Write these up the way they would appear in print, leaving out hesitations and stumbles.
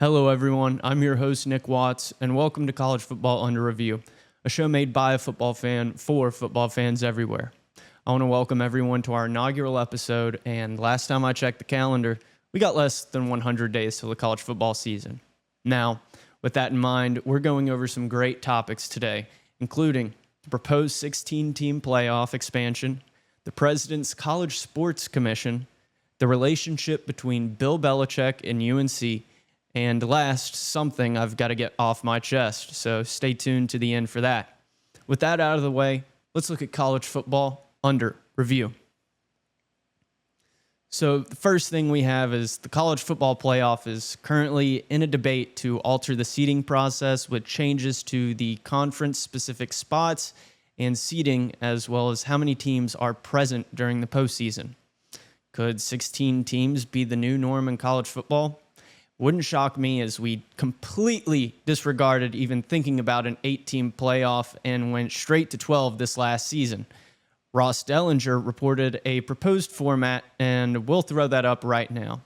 Hello, everyone. I'm your host, Nick Watts, and welcome to College Football Under Review, a show made by a football fan for football fans everywhere. I want to welcome everyone to our inaugural episode, and last time I checked the calendar, we got less than 100 days till the college football season. Now, with that in mind, we're going over some great topics today, including the proposed 16-team playoff expansion, the President's College Sports Commission, the relationship between Bill Belichick and UNC, and last, something I've got to get off my chest, so stay tuned to the end for that. With that out of the way, let's look at college football under review. So the first thing we have is the college football playoff is currently in a debate to alter the seeding process with changes to the conference-specific spots and seeding, as well as how many teams are present during the postseason. Could 16 teams be the new norm in college football? Wouldn't shock me, as we completely disregarded even thinking about an 8-team playoff and went straight to 12 this last season. Ross Dellinger reported a proposed format, and we'll throw that up right now.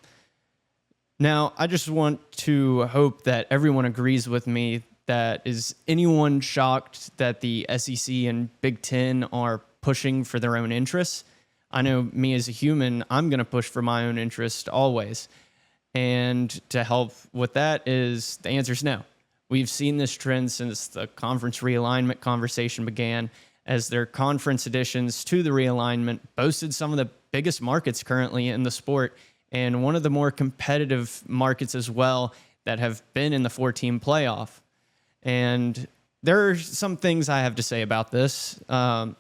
Now, I just want to hope that everyone agrees with me. That is anyone shocked that the SEC and Big Ten are pushing for their own interests? I know me as a human, I'm going to push for my own interest always. And to help with that is the answer is no. We've seen this trend since the conference realignment conversation began, as their conference additions to the realignment boasted some of the biggest markets currently in the sport and one of the more competitive markets as well that have been in the 4-team playoff. And there are some things I have to say about this.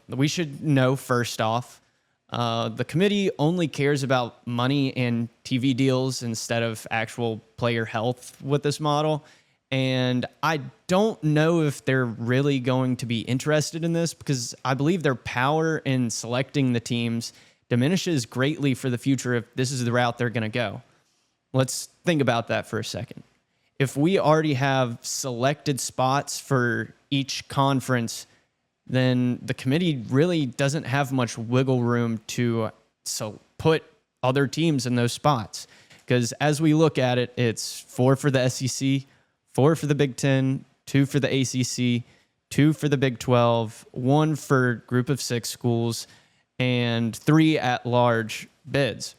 We should know first off, the committee only cares about money and TV deals instead of actual player health with this model. And I don't know if they're really going to be interested in this, because I believe their power in selecting the teams diminishes greatly for the future if this is the route they're going to go. Let's think about that for a second. If we already have selected spots for each conference, then the committee really doesn't have much wiggle room to put other teams in those spots. Because as we look at it, it's 4 for the SEC, 4 for the Big Ten, 2 for the ACC, 2 for the Big 12, 1 for group of 6 schools, and 3 at-large bids.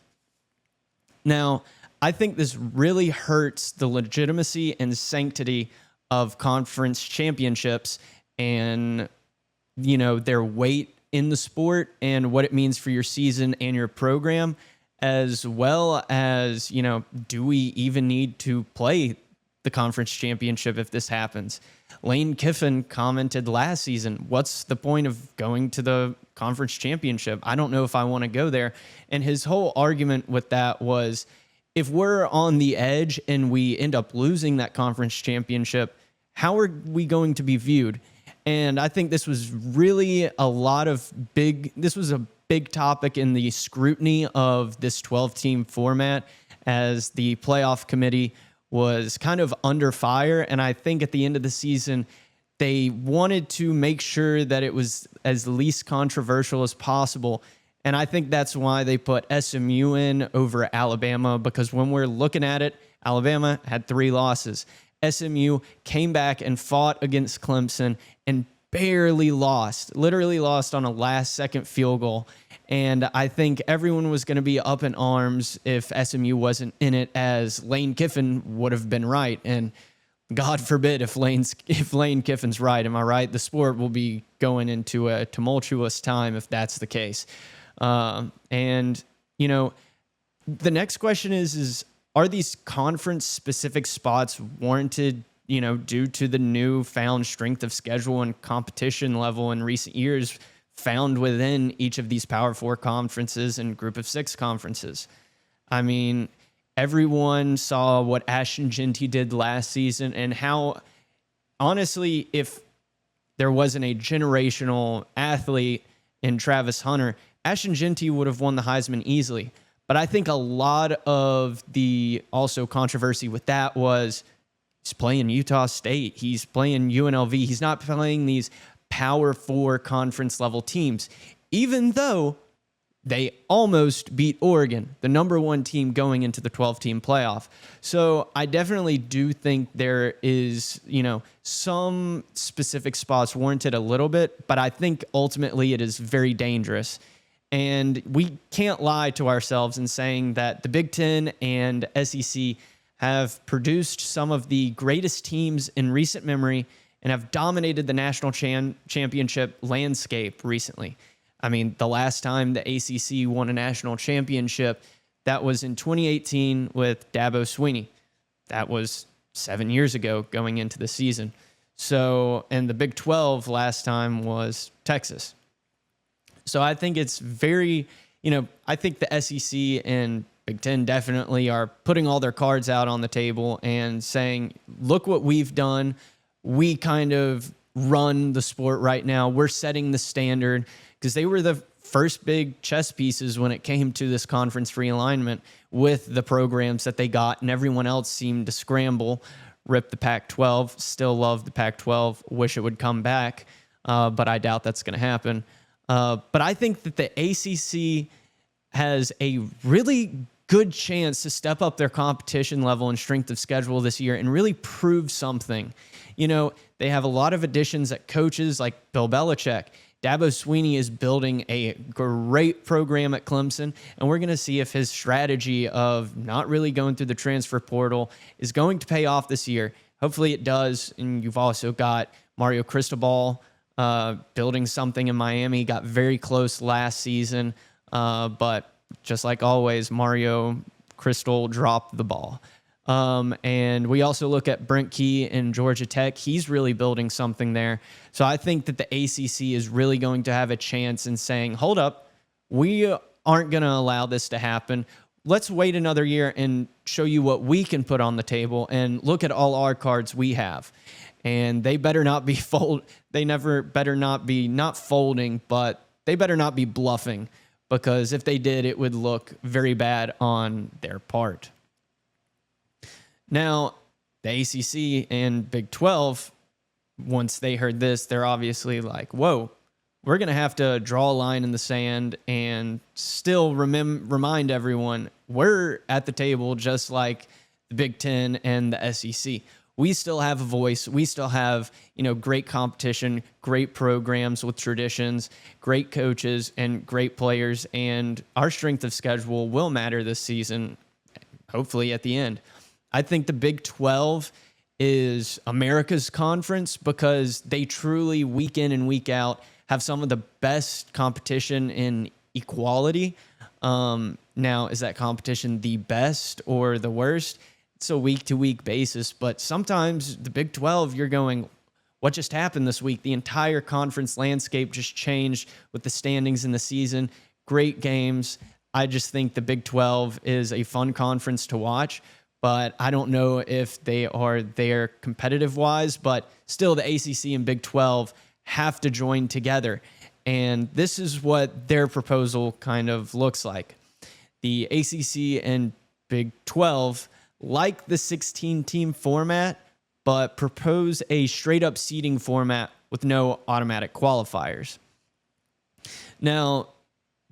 Now, I think this really hurts the legitimacy and sanctity of conference championships and their weight in the sport and what it means for your season and your program, as well as, do we even need to play the conference championship if this happens? Lane Kiffin commented last season, what's the point of going to the conference championship? I don't know if I want to go there. And his whole argument with that was, if we're on the edge and we end up losing that conference championship, how are we going to be viewed? And I think this was really this was a big topic in the scrutiny of this 12-team format, as the playoff committee was kind of under fire. And I think at the end of the season, they wanted to make sure that it was as least controversial as possible. And I think that's why they put SMU in over Alabama, because when we're looking at it, Alabama had 3 losses. SMU came back and fought against Clemson and barely lost, literally lost on a last-second field goal. And I think everyone was going to be up in arms if SMU wasn't in it, as Lane Kiffin would have been right. And God forbid if Lane Kiffin's right, am I right? The sport will be going into a tumultuous time if that's the case. The next question is are these conference-specific spots warranted, due to the newfound strength of schedule and competition level in recent years found within each of these Power 4 conferences and Group of 6 conferences? I mean, everyone saw what Ashton Jeanty did last season, and how, honestly, if there wasn't a generational athlete in Travis Hunter, Ashton Jeanty would have won the Heisman easily. But I think a lot of the also controversy with that was he's playing Utah State. He's playing UNLV. He's not playing these Power 4 conference level teams, even though they almost beat Oregon, the number one team going into the 12-team playoff. So I definitely do think there is, some specific spots warranted a little bit, but I think ultimately it is very dangerous. And we can't lie to ourselves in saying that the Big Ten and SEC have produced some of the greatest teams in recent memory and have dominated the national championship landscape recently. I mean, the last time the ACC won a national championship, that was in 2018 with Dabo Swinney. That was 7 years ago going into the season. So, and the Big 12 last time was Texas. So I think it's very, I think the SEC and Big Ten definitely are putting all their cards out on the table and saying, look what we've done. We kind of run the sport right now. We're setting the standard, because they were the first big chess pieces when it came to this conference realignment with the programs that they got, and everyone else seemed to scramble. Rip the Pac-12. Still love the Pac-12. Wish it would come back, but I doubt that's going to happen. But I think that the ACC has a really good chance to step up their competition level and strength of schedule this year and really prove something. They have a lot of additions at coaches like Bill Belichick. Dabo Swinney is building a great program at Clemson, and we're going to see if his strategy of not really going through the transfer portal is going to pay off this year. Hopefully it does. And you've also got Mario Cristobal building something in Miami. Got very close last season, but just like always, Mario Cristobal dropped the ball. And we also look at Brent Key in Georgia Tech. He's really building something there. So I think that the ACC is really going to have a chance in saying, hold up, we aren't going to allow this to happen. Let's wait another year and show you what we can put on the table and look at all our cards we have. And they better not be not folding, but they better not be bluffing, because if they did, it would look very bad on their part. Now, the ACC and Big 12, once they heard this, they're obviously like, whoa, we're going to have to draw a line in the sand and still remind everyone we're at the table just like the Big 10 and the SEC. We still have a voice. We still have, great competition, great programs with traditions, great coaches, and great players. And our strength of schedule will matter this season, hopefully at the end. I think the Big 12 is America's conference because they truly, week in and week out, have some of the best competition in equality. Now, is that competition the best or the worst? It's a week-to-week basis, but sometimes the Big 12, you're going, what just happened this week? The entire conference landscape just changed with the standings in the season. Great games. I just think the Big 12 is a fun conference to watch, but I don't know if they are there competitive-wise, but still the ACC and Big 12 have to join together, and this is what their proposal kind of looks like. The ACC and Big 12 like the 16-team format, but propose a straight-up seeding format with no automatic qualifiers. Now,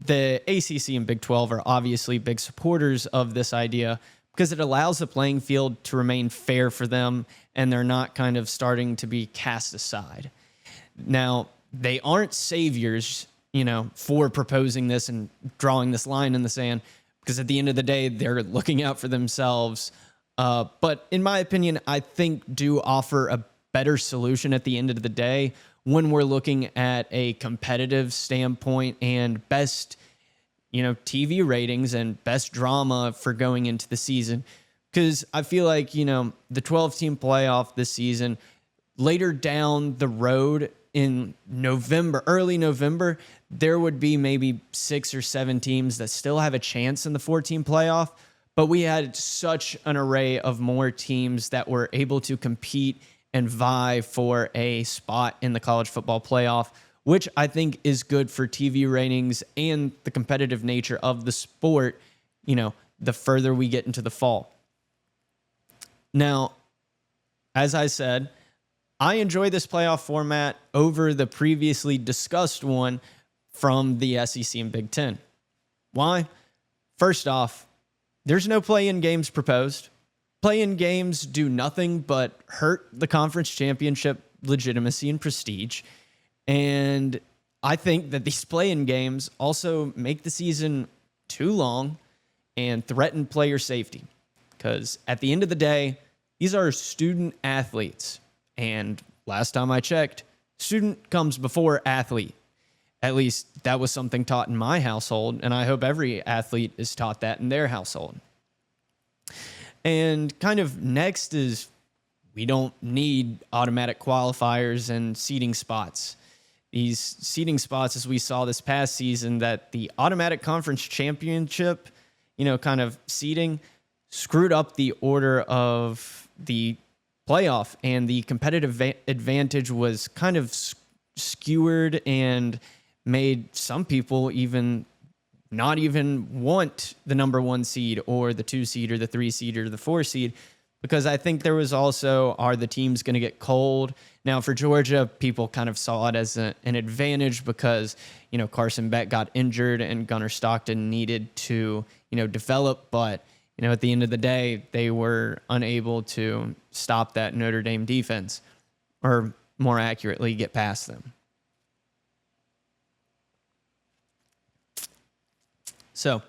the ACC and Big 12 are obviously big supporters of this idea because it allows the playing field to remain fair for them, and they're not kind of starting to be cast aside. Now, they aren't saviors, for proposing this and drawing this line in the sand, because at the end of the day, they're looking out for themselves. But in my opinion, I think do offer a better solution at the end of the day when we're looking at a competitive standpoint and best, TV ratings and best drama for going into the season. Because I feel like, the 12-team playoff this season, later down the road in November, early November, there would be maybe 6 or 7 teams that still have a chance in the 14 playoff. But we had such an array of more teams that were able to compete and vie for a spot in the college football playoff, which I think is good for TV ratings and the competitive nature of the sport, the further we get into the fall. Now, as I said, I enjoy this playoff format over the previously discussed one from the SEC and Big Ten. Why? First off, there's no play-in games proposed. Play-in games do nothing but hurt the conference championship legitimacy and prestige. And I think that these play-in games also make the season too long and threaten player safety. Because at the end of the day, these are student athletes. And last time I checked, student comes before athlete. At least that was something taught in my household, and I hope every athlete is taught that in their household. And kind of next is we don't need automatic qualifiers and seeding spots. These seeding spots, as we saw this past season, that the automatic conference championship, kind of seeding screwed up the order of the playoff, and the competitive advantage was kind of skewered and made some people not even want the number 1 seed or the 2 seed or the 3 seed or the 4 seed, because I think there was also, are the teams going to get cold? Now for Georgia, people kind of saw it as an advantage because, Carson Beck got injured and Gunnar Stockton needed to, develop. But, at the end of the day, they were unable to stop that Notre Dame defense, or more accurately, get past them. So,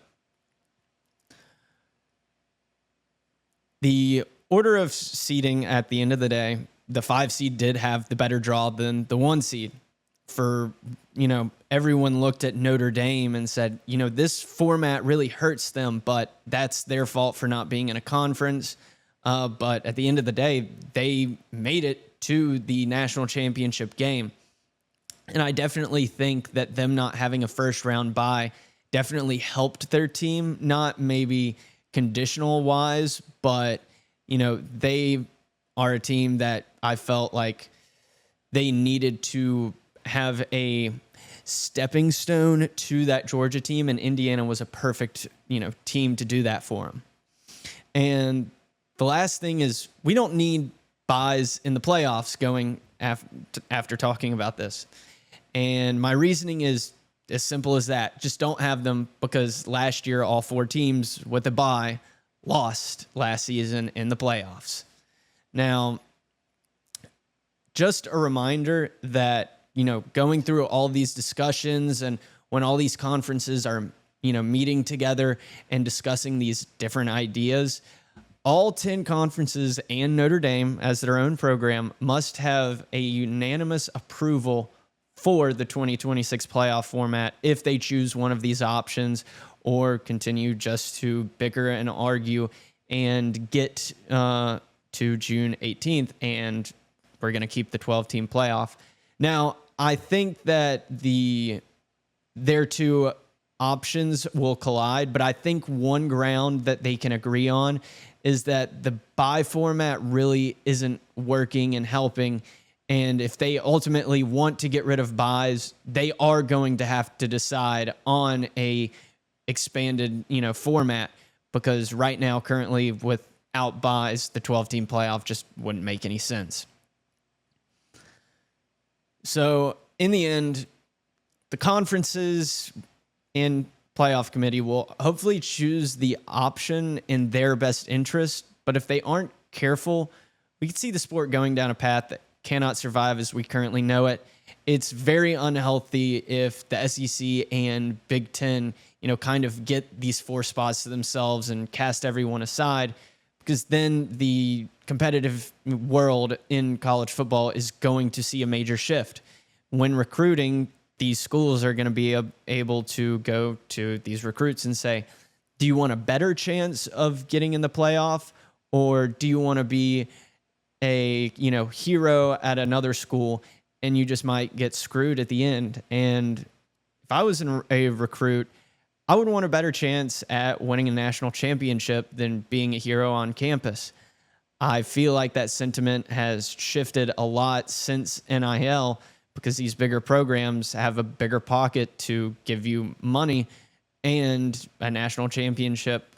the order of seeding at the end of the day, the 5 seed did have the better draw than the 1 seed. For, everyone looked at Notre Dame and said, this format really hurts them, but that's their fault for not being in a conference. But at the end of the day, they made it to the national championship game. And I definitely think that them not having a first round bye definitely helped their team, not maybe conditional wise, but, they are a team that I felt like they needed to have a stepping stone to that Georgia team, and Indiana was a perfect, team to do that for them. And the last thing is we don't need buys in the playoffs going after talking about this. And my reasoning is as simple as that. Just don't have them, because last year all 4 teams with a bye lost last season in the playoffs. Now, just a reminder that, going through all these discussions and when all these conferences are, meeting together and discussing these different ideas, all 10 conferences and Notre Dame as their own program must have a unanimous approval for the 2026 playoff format if they choose one of these options, or continue just to bicker and argue and get to June 18th, and we're going to keep the 12-team playoff. Now, I think that their 2 options will collide, but I think one ground that they can agree on is that the bye format really isn't working and helping. And if they ultimately want to get rid of buys, they are going to have to decide on a expanded, format, because right now, currently, without buys, the 12-team playoff just wouldn't make any sense. So in the end, the conferences and playoff committee will hopefully choose the option in their best interest. But if they aren't careful, we could see the sport going down a path that cannot survive as we currently know it. It's very unhealthy if the SEC and Big Ten, kind of get these 4 spots to themselves and cast everyone aside, because then the competitive world in college football is going to see a major shift. When recruiting, these schools are going to be able to go to these recruits and say, do you want a better chance of getting in the playoff, or do you want to be a hero at another school and you just might get screwed at the end? And if I was a recruit, I would want a better chance at winning a national championship than being a hero on campus. I feel like that sentiment has shifted a lot since NIL, because these bigger programs have a bigger pocket to give you money and a national championship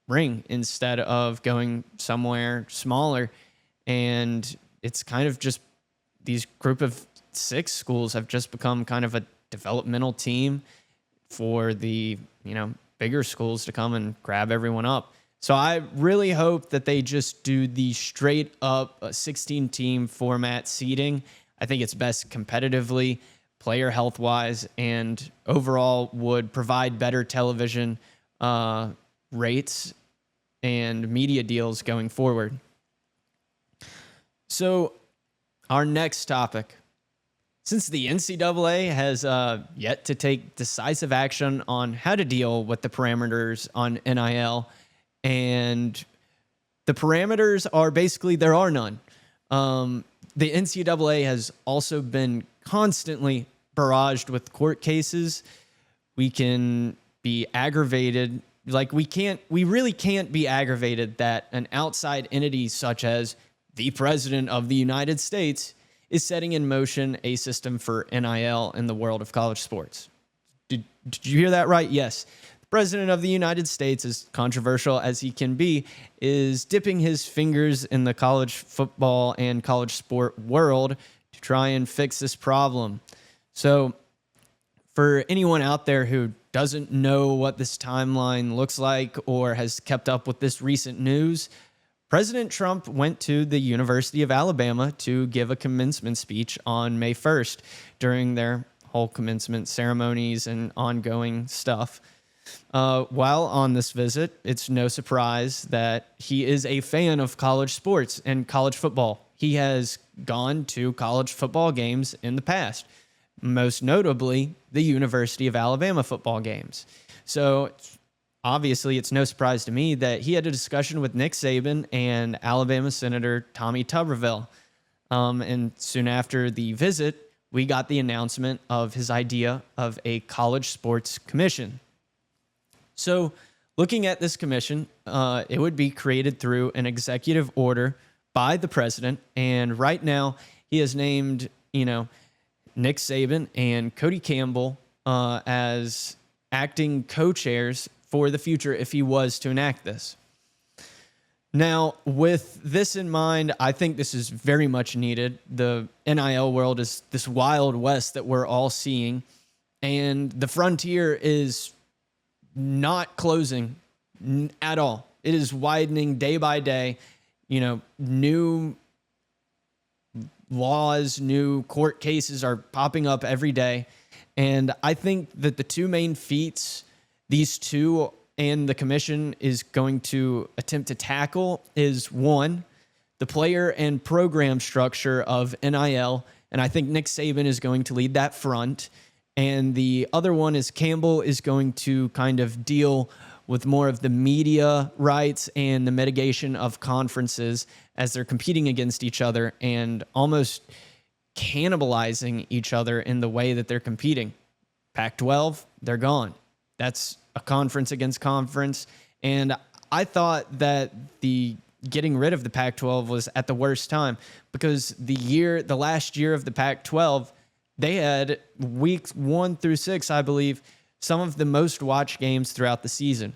ring instead of going somewhere smaller. And it's kind of just these group of 6 schools have just become kind of a developmental team for the bigger schools to come and grab everyone up. So I really hope that they just do the straight up 16-team format seeding. I think it's best competitively, player health wise, and overall would provide better television rates and media deals going forward. So our next topic. Since the NCAA has yet to take decisive action on how to deal with the parameters on NIL, and the parameters are basically there are none. The NCAA has also been constantly barraged with court cases. We can be aggravated. We really can't be aggravated that an outside entity such as the President of the United States is setting in motion a system for NIL in the world of college sports. Did you hear that right? Yes. The President of the United States, as controversial as he can be, is dipping his fingers in the college football and college sport world to try and fix this problem. So for anyone out there who doesn't know what this timeline looks like or has kept up with this recent news, President Trump went to the University of Alabama to give a commencement speech on May 1st during their whole commencement ceremonies and ongoing stuff. While on this visit, it's no surprise that he is a fan of college sports and college football. He has gone to college football games in the past, most notably the University of Alabama football games. So obviously, it's no surprise to me that he had a discussion with Nick Saban and Alabama Senator Tommy Tuberville. And soon after the visit, we got the announcement of his idea of a college sports commission. So looking at this commission, it would be created through an executive order by the president. And right now, he has named, Nick Saban and Cody Campbell as acting co-chairs for the future if he was to enact this. Now, with this in mind, I think this is very much needed. The NIL world is this wild west that we're all seeing, and the frontier is not closing at all. It is widening day by day. New laws, new court cases are popping up every day. And I think that the two main feats these two and the commission is going to attempt to tackle is, one, the player and program structure of NIL. And I think Nick Saban is going to lead that front. And the other one is Campbell is going to kind of deal with more of the media rights and the mitigation of conferences as they're competing against each other and almost cannibalizing each other in the way that they're competing. Pac-12, they're gone. That's a conference against conference. And I thought that the getting rid of the Pac-12 was at the worst time because the last year of the Pac-12, they had weeks 1 through 6, I believe, some of the most watched games throughout the season.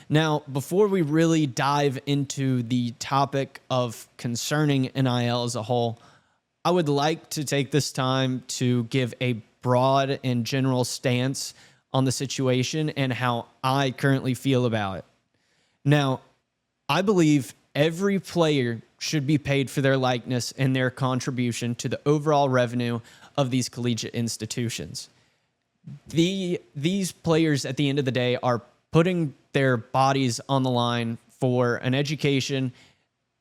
Now, before we really dive into the topic of concerning NIL as a whole, I would like to take this time to give a broad and general stance on the situation and how I currently feel about it. Now, I believe every player should be paid for their likeness and their contribution to the overall revenue of these collegiate institutions. These players, at the end of the day, are putting their bodies on the line for an education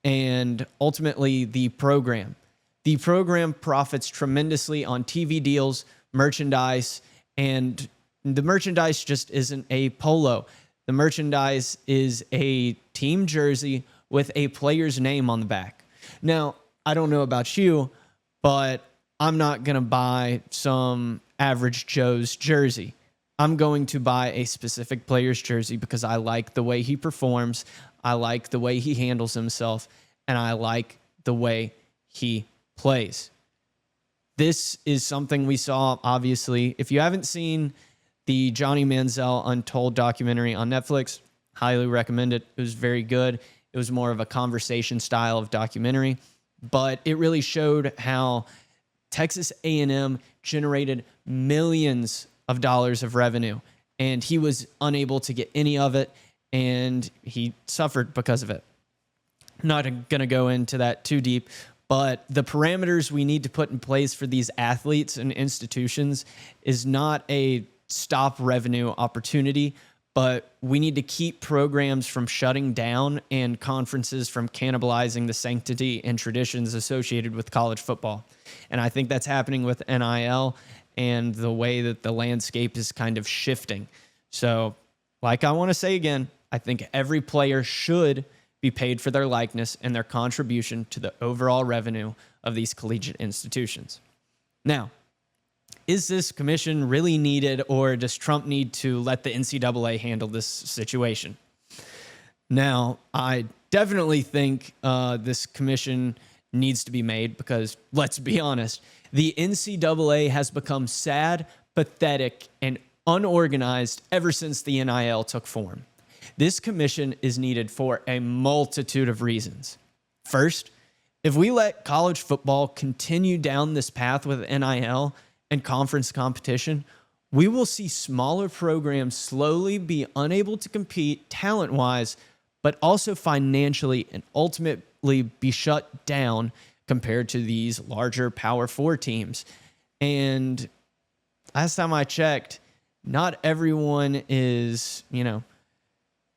and ultimately the program. The program profits tremendously on TV deals, merchandise, and the merchandise just isn't a polo. The merchandise is a team jersey with a player's name on the back. Now, I don't know about you, but I'm not going to buy some average Joe's jersey. I'm going to buy a specific player's jersey because I like the way he performs, I like the way he handles himself, and I like the way he plays. This is something we saw, obviously. If you haven't seen the Johnny Manziel Untold documentary on Netflix, highly recommend it. It was very good. It was more of a conversation style of documentary, but it really showed how Texas A&M generated millions of dollars of revenue. and he was unable to get any of it, and he suffered because of it. Not going to go into that too deep, but the parameters we need to put in place for these athletes and institutions is not a stop revenue opportunity, but we need to keep programs from shutting down and conferences from cannibalizing the sanctity and traditions associated with college football. And I think that's happening with NIL and the way that the landscape is kind of shifting. So, like I want to say again, I think every player should be paid for their likeness and their contribution to the overall revenue of these collegiate institutions. Now, is this commission really needed, or does Trump need to let the NCAA handle this situation? Now, I definitely think this commission needs to be made because, let's be honest, the NCAA has become sad, pathetic, and unorganized ever since the NIL took form. This commission is needed for a multitude of reasons. First, if we let college football continue down this path with NIL and conference competition, we will see smaller programs slowly be unable to compete talent-wise, but also financially, and ultimately be shut down compared to these larger Power 4 teams. And last time I checked, not everyone is,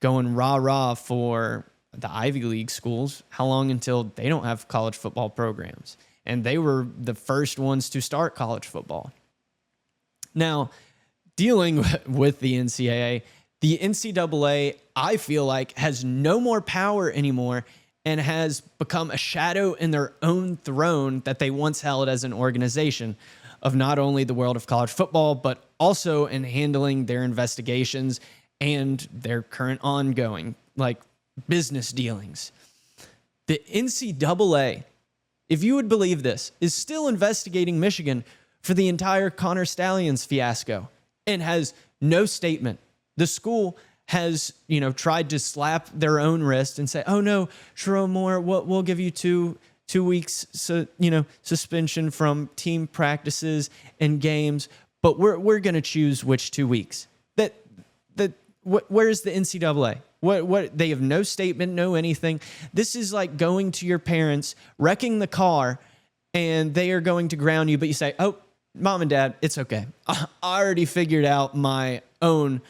going rah-rah for the Ivy League schools. How long until they don't have college football programs? And they were the first ones to start college football. Now, dealing with the NCAA, I feel like, has no more power anymore and has become a shadow in their own throne that they once held as an organization of not only the world of college football, but also in handling their investigations and their current ongoing, business dealings. The NCAA, if you would believe this, is still investigating Michigan for the entire Connor Stallions fiasco and has no statement. The school has, tried to slap their own wrist and say, "Oh no, Sherrone Moore, we'll give you two weeks, suspension from team practices and games, but we're going to choose which 2 weeks." Where's the NCAA? What they have no statement, no anything. This is like going to your parents, wrecking the car, and they are going to ground you, but you say, "Oh, Mom and Dad, it's okay. I already figured out my own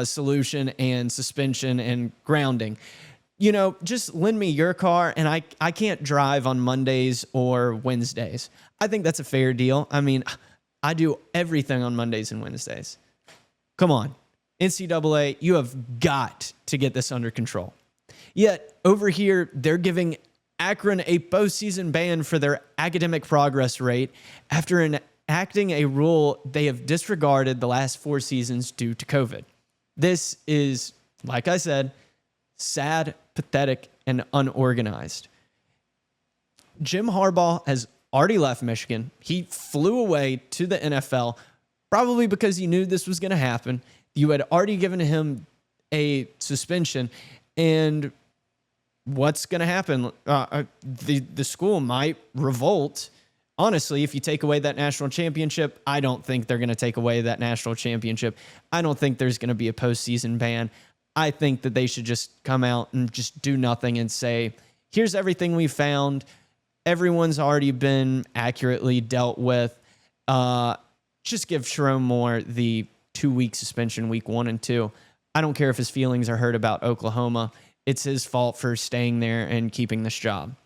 solution and suspension and grounding. Just lend me your car, and I can't drive on Mondays or Wednesdays." I think that's a fair deal. I mean, I do everything on Mondays and Wednesdays. Come on. NCAA, you have got to get this under control. Yet, over here, they're giving Akron a postseason ban for their academic progress rate after enacting a rule they have disregarded the last 4 seasons due to COVID. This is, like I said, sad, pathetic, and unorganized. Jim Harbaugh has already left Michigan. He flew away to the NFL, probably because he knew this was going to happen. You had already given him a suspension, and what's going to happen? The school might revolt. Honestly, if you take away that national championship, I don't think they're going to take away that national championship. I don't think there's going to be a postseason ban. I think that they should just come out and just do nothing and say, "Here's everything we found. Everyone's already been accurately dealt with. Just give Sherrone Moore the 2-week suspension, week 1 and 2. I don't care if his feelings are hurt about Oklahoma. It's his fault for staying there and keeping this job."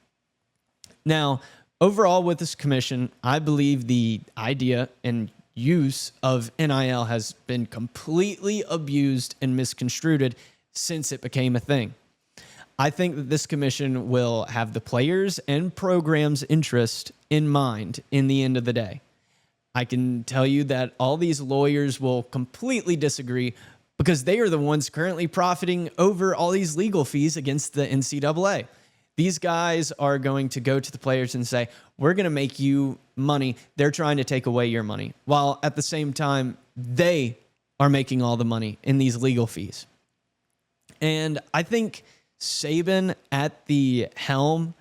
Now, overall with this commission, I believe the idea and use of NIL has been completely abused and misconstrued since it became a thing. I think that this commission will have the players and programs' interest in mind in the end of the day. I can tell you that all these lawyers will completely disagree because they are the ones currently profiting over all these legal fees against the NCAA. These guys are going to go to the players and say, "We're going to make you money." They're trying to take away your money, while at the same time, they are making all the money in these legal fees. And I think Saban at the helm,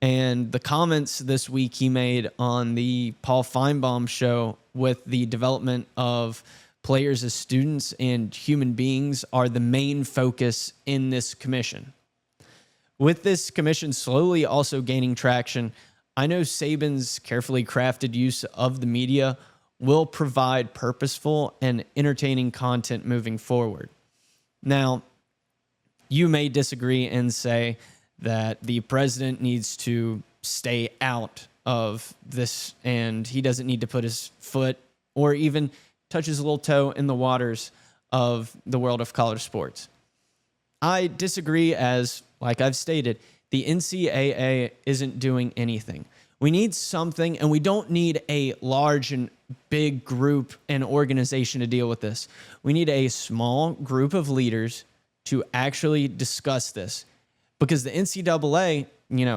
and the comments this week he made on the Paul Feinbaum show with the development of players as students and human beings are the main focus in this commission. With this commission slowly also gaining traction, I know Saban's carefully crafted use of the media will provide purposeful and entertaining content moving forward. Now, you may disagree and say that the president needs to stay out of this and he doesn't need to put his foot or even touch his little toe in the waters of the world of college sports. I disagree, as, like I've stated, the NCAA isn't doing anything. We need something, and we don't need a large and big group and organization to deal with this. We need a small group of leaders to actually discuss this, because the NCAA,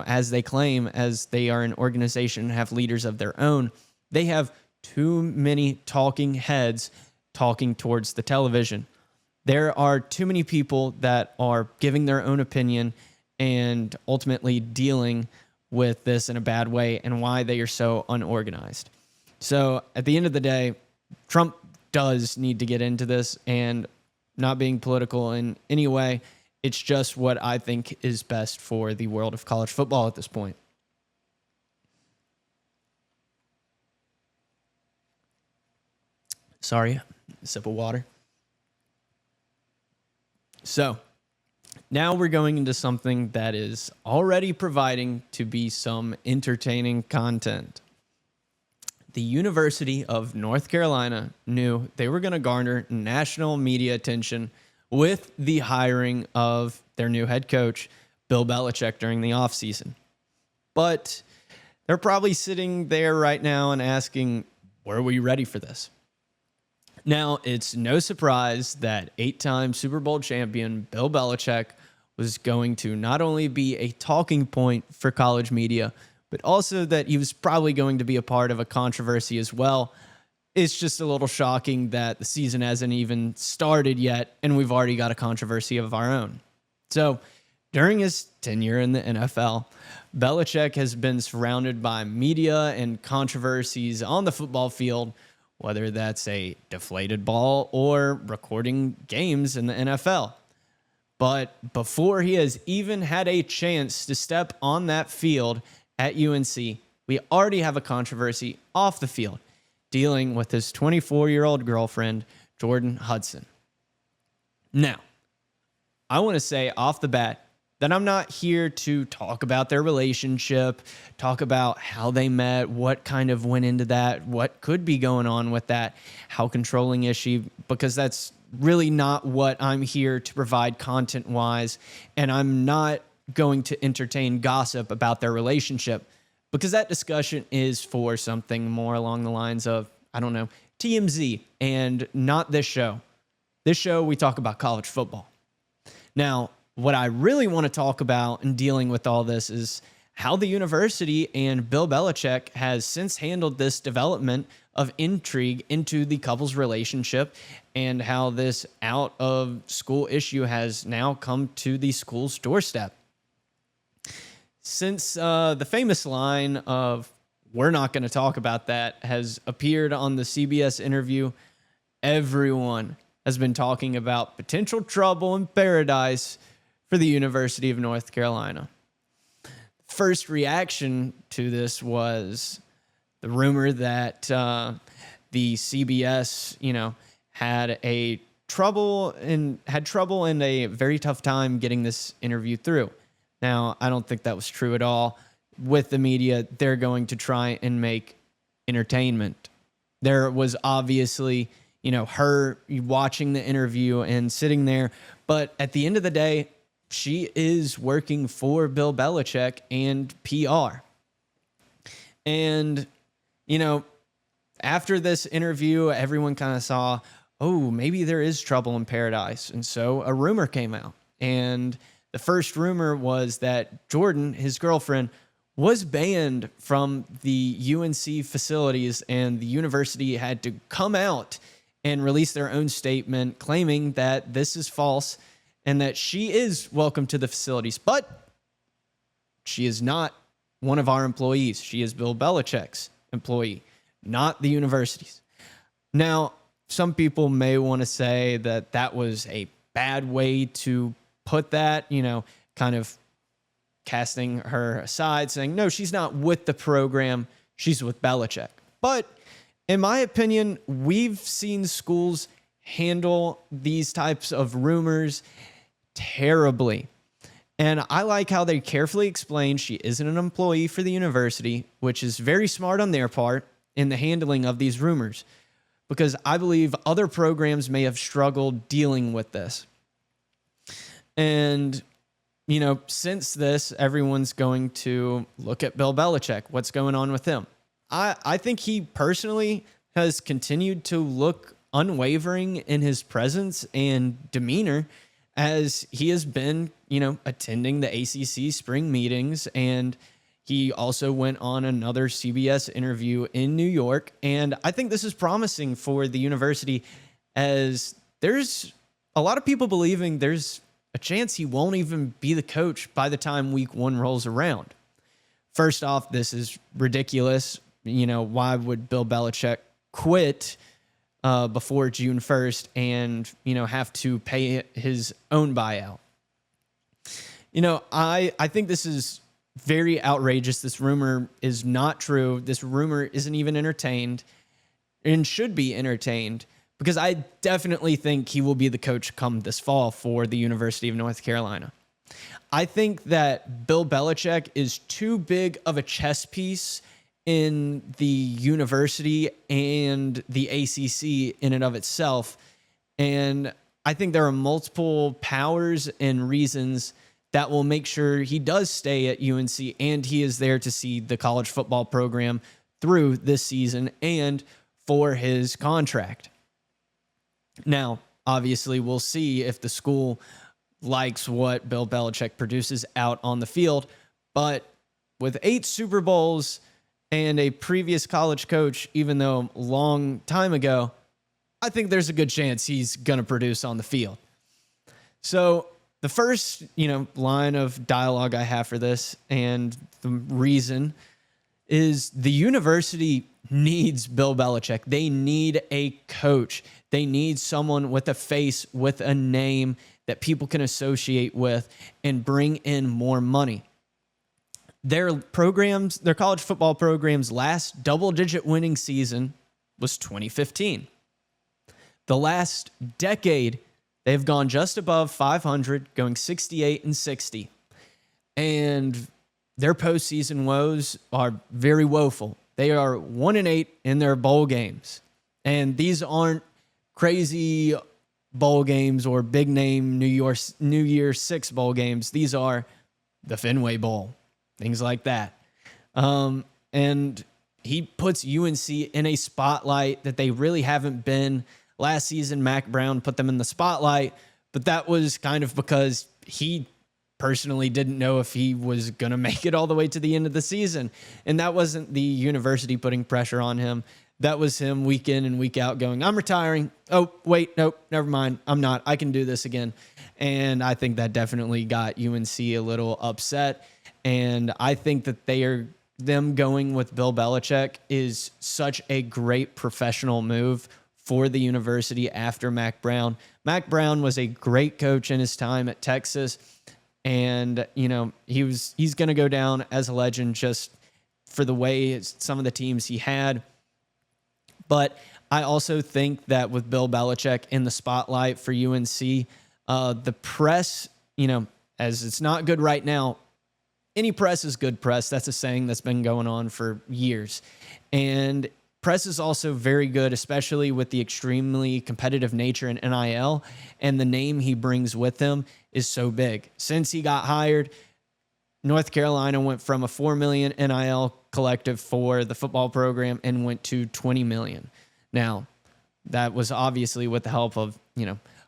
as they claim, as they are an organization and have leaders of their own, they have too many talking heads talking towards the television. There are too many people that are giving their own opinion and ultimately dealing with this in a bad way and why they are so unorganized. So at the end of the day, Trump does need to get into this, and not being political in any way, it's just what I think is best for the world of college football at this point. Sorry, a sip of water. So now we're going into something that is already providing to be some entertaining content. The University of North Carolina knew they were going to garner national media attention with the hiring of their new head coach, Bill Belichick, during the offseason. But they're probably sitting there right now and asking, were we ready for this? Now, it's no surprise that 8-time Super Bowl champion Bill Belichick was going to not only be a talking point for college media, but also that he was probably going to be a part of a controversy as well. It's just a little shocking that the season hasn't even started yet, and we've already got a controversy of our own. So, during his tenure in the NFL, Belichick has been surrounded by media and controversies on the football field, whether that's a deflated ball or recording games in the NFL. But before he has even had a chance to step on that field at UNC, we already have a controversy off the field dealing with his 24-year-old girlfriend, Jordan Hudson. Now, I want to say off the bat that I'm not here to talk about their relationship, talk about how they met, what kind of went into that, what could be going on with that, how controlling is she, because that's really not what I'm here to provide content-wise, and I'm not going to entertain gossip about their relationship, because that discussion is for something more along the lines of, TMZ, and not this show. This show, we talk about college football. Now, what I really want to talk about in dealing with all this is how the university and Bill Belichick has since handled this development of intrigue into the couple's relationship, and how this out-of-school issue has now come to the school's doorstep. Since the famous line of, "We're not going to talk about that," has appeared on the CBS interview, everyone has been talking about potential trouble in paradise for the University of North Carolina. First reaction to this was the rumor that the CBS, had trouble and a very tough time getting this interview through. Now, I don't think that was true at all. With the media, they're going to try and make entertainment. There was obviously, her watching the interview and sitting there, but at the end of the day, she is working for Bill Belichick and PR. And, after this interview, everyone kind of saw, oh, maybe there is trouble in paradise. And so a rumor came out. And the first rumor was that Jordan, his girlfriend, was banned from the UNC facilities, and the university had to come out and release their own statement claiming that this is false and that she is welcome to the facilities, but she is not one of our employees. She is Bill Belichick's employee, not the university's. Now, some people may want to say that that was a bad way to put that, kind of casting her aside, saying, no, she's not with the program, she's with Belichick. But in my opinion, we've seen schools handle these types of rumors terribly. And I like how they carefully explain she isn't an employee for the university, which is very smart on their part in the handling of these rumors, because I believe other programs may have struggled dealing with this. And, since this, everyone's going to look at Bill Belichick. What's going on with him? I think he personally has continued to look unwavering in his presence and demeanor as he has been, attending the ACC spring meetings. And he also went on another CBS interview in New York. And I think this is promising for the university, as there's a lot of people believing there's a chance he won't even be the coach by the time week 1 rolls around. First off, this is ridiculous. Why would Bill Belichick quit before June 1st and, have to pay his own buyout? I think this is very outrageous. This rumor is not true. This rumor isn't even entertained and should be entertained, because I definitely think he will be the coach come this fall for the University of North Carolina. I think that Bill Belichick is too big of a chess piece in the university and the ACC in and of itself. And I think there are multiple powers and reasons that will make sure he does stay at UNC, and he is there to see the college football program through this season and for his contract. Now, obviously, we'll see if the school likes what Bill Belichick produces out on the field. But with 8 Super Bowls and a previous college coach, even though a long time ago, I think there's a good chance he's going to produce on the field. So the first, line of dialogue I have for this, and the reason, is the university needs Bill Belichick. They need a coach. They need someone with a face, with a name that people can associate with and bring in more money. Their college football program's last double-digit winning season was 2015. The last decade, they've gone just above 500, going 68-60. And their postseason woes are very woeful. They are 1-8 in their bowl games. And these aren't crazy bowl games or big name New Year's 6 bowl games. These are the Fenway Bowl, things like that. And he puts UNC in a spotlight that they really haven't been. Last season, Mac Brown put them in the spotlight, but that was kind of because he personally didn't know if he was going to make it all the way to the end of the season. And that wasn't the university putting pressure on him. That was him week in and week out going, I'm retiring. Oh, wait, nope, never mind. I'm not. I can do this again. And I think that definitely got UNC a little upset. And I think that them going with Bill Belichick is such a great professional move for the university after Mac Brown. Mac Brown was a great coach in his time at Texas. And, he's going to go down as a legend just for the way some of the teams he had. But I also think that with Bill Belichick in the spotlight for UNC, the press, as it's not good right now, any press is good press. That's a saying that's been going on for years. And press is also very good, especially with the extremely competitive nature in NIL, and the name he brings with him is so big. Since he got hired, North Carolina went from a $4 million NIL collective for the football program and went to $20 million. Now, that was obviously with the help of,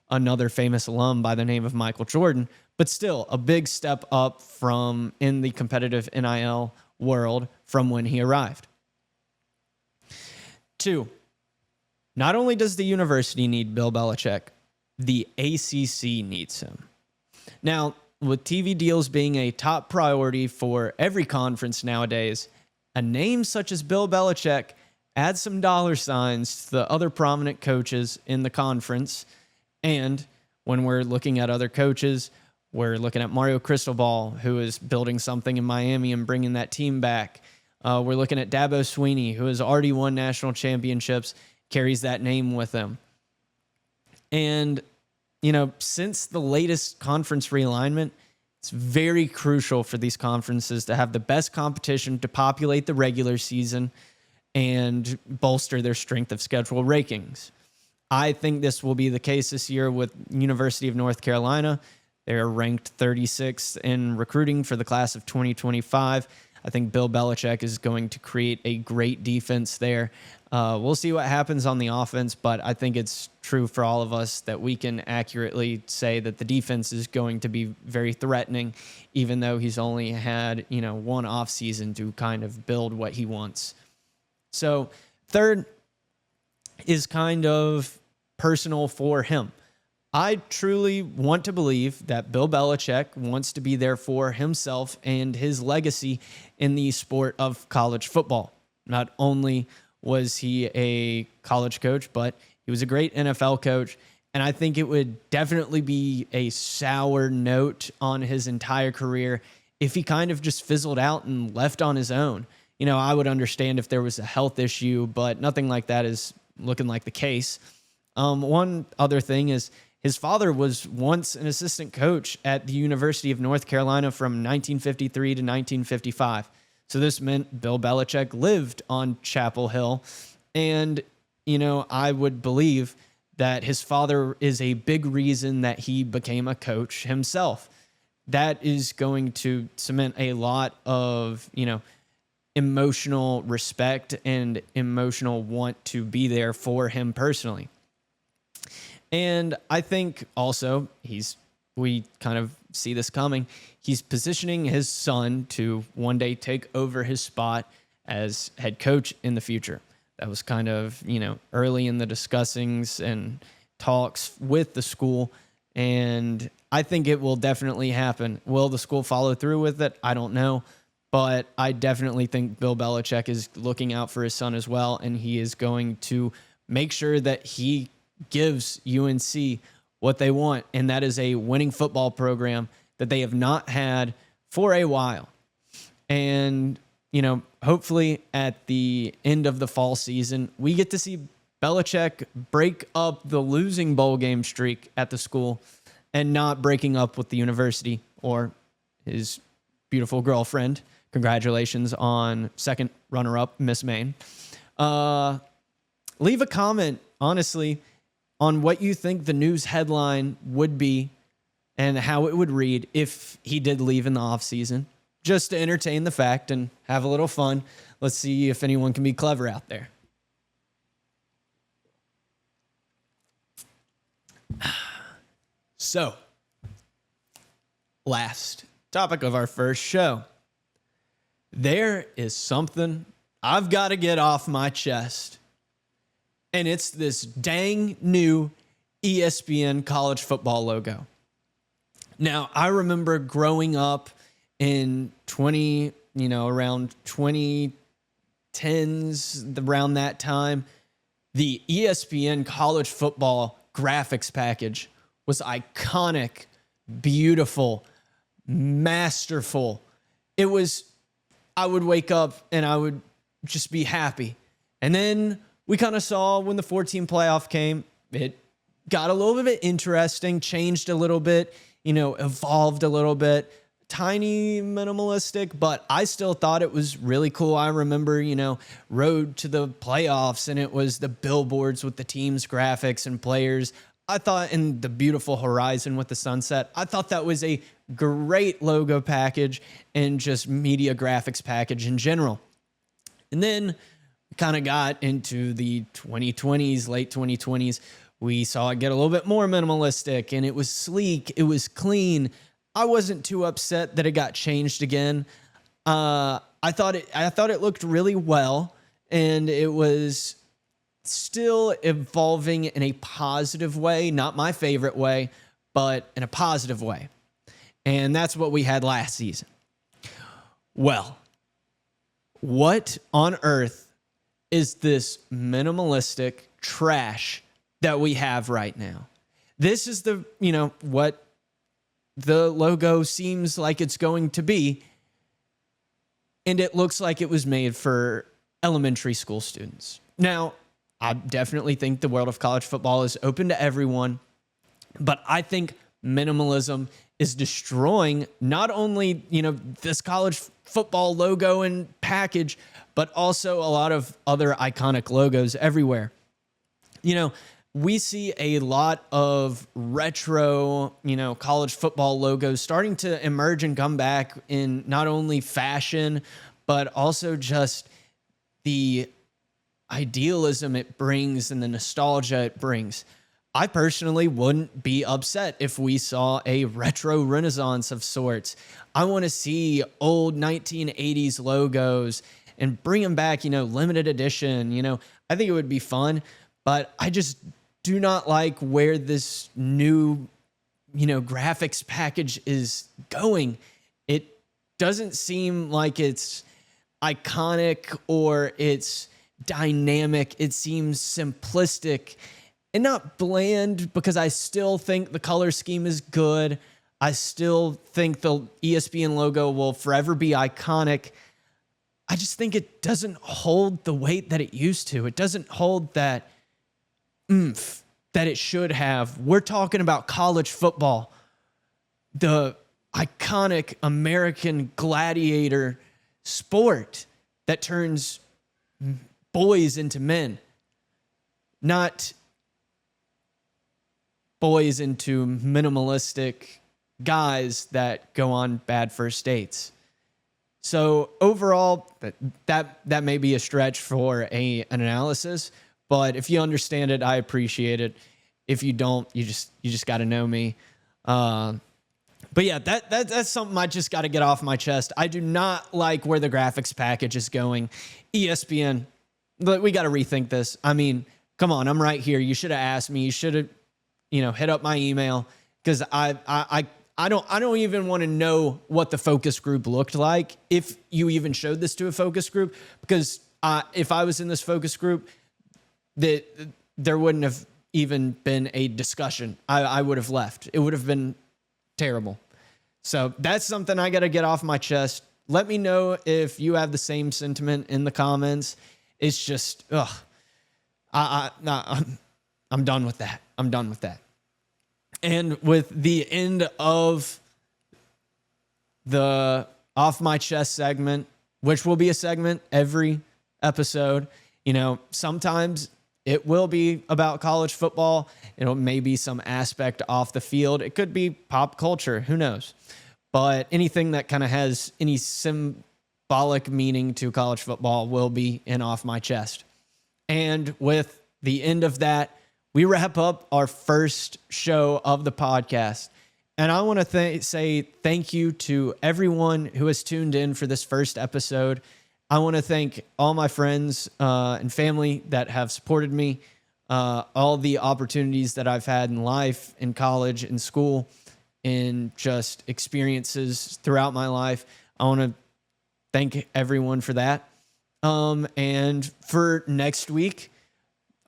another famous alum by the name of Michael Jordan, but still a big step up from in the competitive NIL world from when he arrived. 2, not only does the university need Bill Belichick, the ACC needs him. Now, with TV deals being a top priority for every conference nowadays, a name such as Bill Belichick add some dollar signs to the other prominent coaches in the conference. And when we're looking at other coaches, we're looking at Mario Cristobal, who is building something in Miami and bringing that team back. We're looking at Dabo Swinney, who has already won national championships, carries that name with him. And, since the latest conference realignment, it's very crucial for these conferences to have the best competition to populate the regular season and bolster their strength of schedule rankings. I think this will be the case this year with University of North Carolina. They're ranked 36th in recruiting for the class of 2025. I think Bill Belichick is going to create a great defense there. We'll see what happens on the offense, but I think it's true for all of us that we can accurately say that the defense is going to be very threatening, even though he's only had, one offseason to kind of build what he wants. So third is kind of personal for him. I truly want to believe that Bill Belichick wants to be there for himself and his legacy in the sport of college football. Not only was he a college coach, but he was a great NFL coach. And I think it would definitely be a sour note on his entire career if he kind of just fizzled out and left on his own. I would understand if there was a health issue, but nothing like that is looking like the case. One other thing is his father was once an assistant coach at the University of North Carolina from 1953 to 1955. So this meant Bill Belichick lived on Chapel Hill. And, I would believe that his father is a big reason that he became a coach himself. That is going to cement a lot of, emotional respect and emotional want to be there for him personally. And I think also we kind of see this coming. He's positioning his son to one day take over his spot as head coach in the future. That was kind of, early in the discussings and talks with the school. And I think it will definitely happen. Will the school follow through with it? I don't know. But I definitely think Bill Belichick is looking out for his son as well. And he is going to make sure that he gives UNC what they want, and that is a winning football program that they have not had for a while. And, hopefully at the end of the fall season, we get to see Belichick break up the losing bowl game streak at the school and not breaking up with the university or his beautiful girlfriend. Congratulations on second runner-up, Miss Maine. Leave a comment, honestly, on what you think the news headline would be and how it would read if he did leave in the offseason, just to entertain the fact and have a little fun. Let's see if anyone can be clever out there. So, last topic of our first show. There is something I've got to get off my chest. And it's this dang new ESPN college football logo. Now, I remember growing up in around 2010s, around that time, the ESPN college football graphics package was iconic, beautiful, masterful. I would wake up and I would just be happy. And then we kind of saw when the 14 playoff came, it got a little bit interesting, changed a little bit, evolved a little bit, tiny minimalistic, but I still thought it was really cool. I remember, road to the playoffs, and it was the billboards with the team's graphics and players. I thought, in the beautiful horizon with the sunset, I thought that was a great logo package and just media graphics package in general. And then kind of got into the 2020s, late 2020s. We saw it get a little bit more minimalistic, and it was sleek. It was clean. I wasn't too upset that it got changed again. I thought it looked really well, and it was still evolving in a positive way, not my favorite way, but in a positive way. And that's what we had last season. Well, what on earth is this minimalistic trash that we have right now. This is what the logo seems like it's going to be. And it looks like it was made for elementary school students. Now, I definitely think the world of college football is open to everyone, but I think minimalism is destroying not only, this college football logo and package, but also a lot of other iconic logos everywhere. We see a lot of retro, college football logos starting to emerge and come back in not only fashion, but also just the idealism it brings and the nostalgia it brings. I personally wouldn't be upset if we saw a retro renaissance of sorts. I want to see old 1980s logos and bring them back, limited edition. I think it would be fun, but I just do not like where this new, graphics package is going. It doesn't seem like it's iconic or it's dynamic. It seems simplistic and not bland, because I still think the color scheme is good. I still think the ESPN logo will forever be iconic. I just think it doesn't hold the weight that it used to. It doesn't hold that oomph that it should have. We're talking about college football, the iconic American gladiator sport that turns boys into men, not boys into minimalistic guys that go on bad first dates. So overall, that may be a stretch for an analysis, but if you understand it, I appreciate it. If you don't, you just got to know me. But yeah, that's something I just got to get off my chest. I do not like where the graphics package is going. ESPN, but we got to rethink this. I mean, come on, I'm right here. You should have asked me. You should have, hit up my email, because I don't even want to know what the focus group looked like, if you even showed this to a focus group, because if I was in this focus group, there wouldn't have even been a discussion. I would have left. It would have been terrible. So that's something I got to get off my chest. Let me know if you have the same sentiment in the comments. It's just, I'm done with that. I'm done with that. And with the end of the Off My Chest segment, which will be a segment every episode, sometimes it will be about college football. It'll maybe some aspect off the field. It could be pop culture. Who knows? But anything that kind of has any symbolic meaning to college football will be in Off My Chest. And with the end of that, we wrap up our first show of the podcast. And I want to say thank you to everyone who has tuned in for this first episode. I want to thank all my friends and family that have supported me, all the opportunities that I've had in life, in college, in school, in just experiences throughout my life. I want to thank everyone for that. And for next week,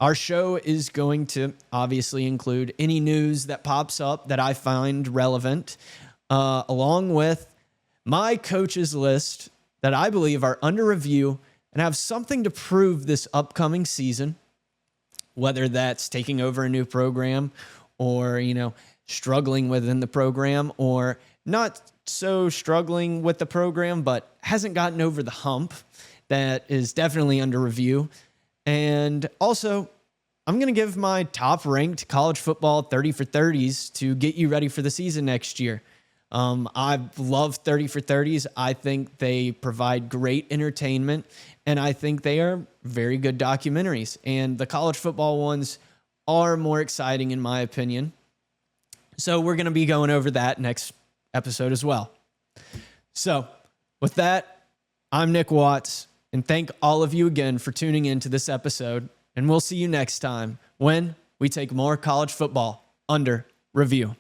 our show is going to obviously include any news that pops up that I find relevant, along with my coaches list that I believe are under review and have something to prove this upcoming season, whether that's taking over a new program or, struggling within the program, or not so struggling with the program, but hasn't gotten over the hump. That is definitely under review. And also, I'm going to give my top ranked college football 30 for 30s to get you ready for the season next year. I love 30 for 30s. I think they provide great entertainment, and I think they are very good documentaries. And the college football ones are more exciting, in my opinion. So we're going to be going over that next episode as well. So with that, I'm Nick Watts, and thank all of you again for tuning in to this episode. And we'll see you next time when we take more college football under review.